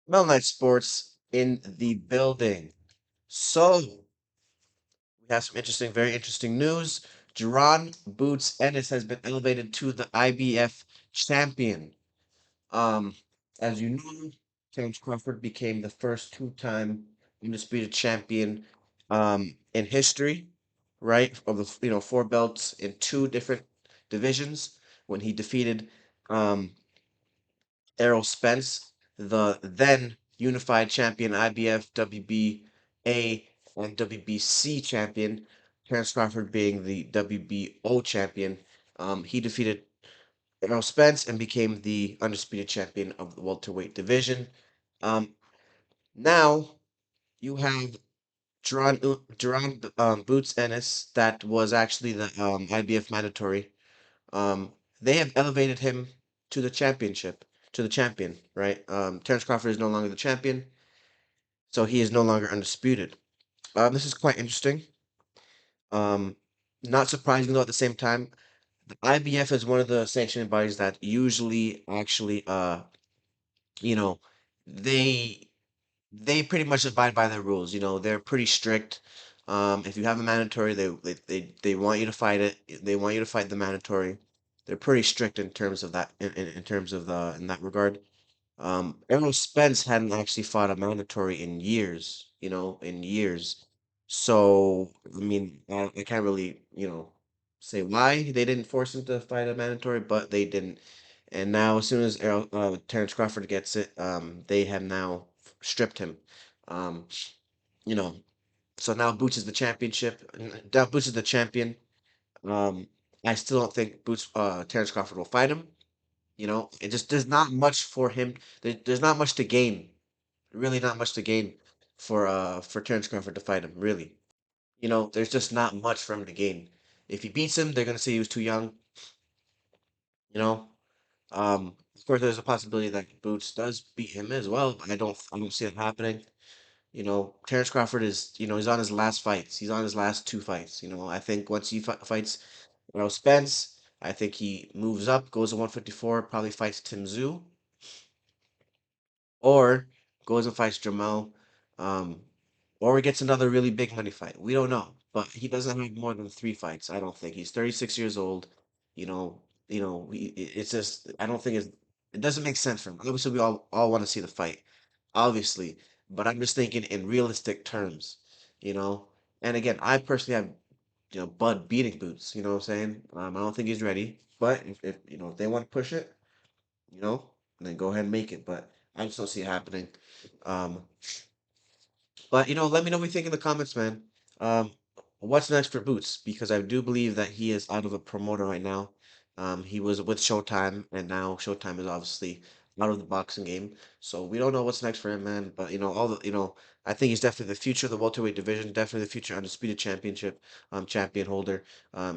Mel Knight Sports in the building. So we have some very interesting news. Jaron Boots Ennis has been elevated to the IBF champion. Um, as you know, Terence Crawford became the first two-time undisputed champion in history, right? Of the four belts in two different divisions when he defeated um Errol Spence, the then unified champion IBF, WBA, and WBC champion, Terence Crawford being the WBO champion. He defeated Errol Spence and became the undisputed champion of the welterweight division. Um, Now you have Jaron Boots Ennis, that was actually the IBF mandatory. um, they have elevated him to the championship, to the champion, right? Terence Crawford is no longer the champion, so he is no longer undisputed. This is quite interesting. Um, Not surprising though at the same time. The IBF is one of the sanctioning bodies that usually actually, you know, they they pretty much abide by their rules. They're pretty strict. If you have a mandatory, they want you to fight it. They want you to fight the mandatory. They're pretty strict in terms of that, in terms of the in that regard. Errol Spence hadn't actually fought a mandatory in years, in years. So, I mean, I can't really, say why they didn't force him to fight a mandatory, but they didn't. And now, as soon as Terence Crawford gets it, they have now stripped him. Um, you know, so now Boots is the championship. Now Boots is the champion. Um, I still don't think Terence Crawford will fight him. It just there's not much for him. There's not much to gain. Really, not much to gain for Terence Crawford to fight him. Really, there's just not much for him to gain. If he beats him, they're gonna say he was too young. You know. Of course, there's a possibility that Boots does beat him as well, but I don't see it happening. Terence Crawford is, he's on his last fights. He's on his last two fights. I think once he fights, Spence, I think he moves up, goes to 154, probably fights Tim Tszyu, or goes and fights Jamel, um, or he gets another really big money fight. We don't know, but he doesn't have more than three fights. I don't think he's 36 years old. You know, it's just I don't think it doesn't make sense for him. Obviously, we all want to see the fight, obviously, but I'm just thinking in realistic terms. You know, and again, I personally have Bud beating Boots. You know what I'm saying? I don't think he's ready, but if they want to push it, you know, then go ahead and make it. But I just don't see it happening. Um, but let me know what you think in the comments, man. Um, what's next for Boots? Because I do believe that he is out of a promoter right now. He was with Showtime, and now Showtime is obviously out of the boxing game. So we don't know what's next for him, man. But I think he's definitely the future of the welterweight division, definitely the future undisputed championship champion holder.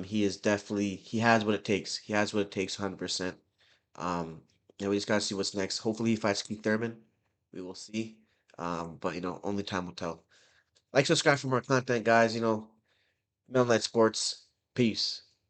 He has what it takes. He has what it takes, 100%. We just gotta see what's next. Hopefully he fights Keith Thurman. We will see. But only time will tell. Like, subscribe for more content, guys. Mel Night Sports. Peace.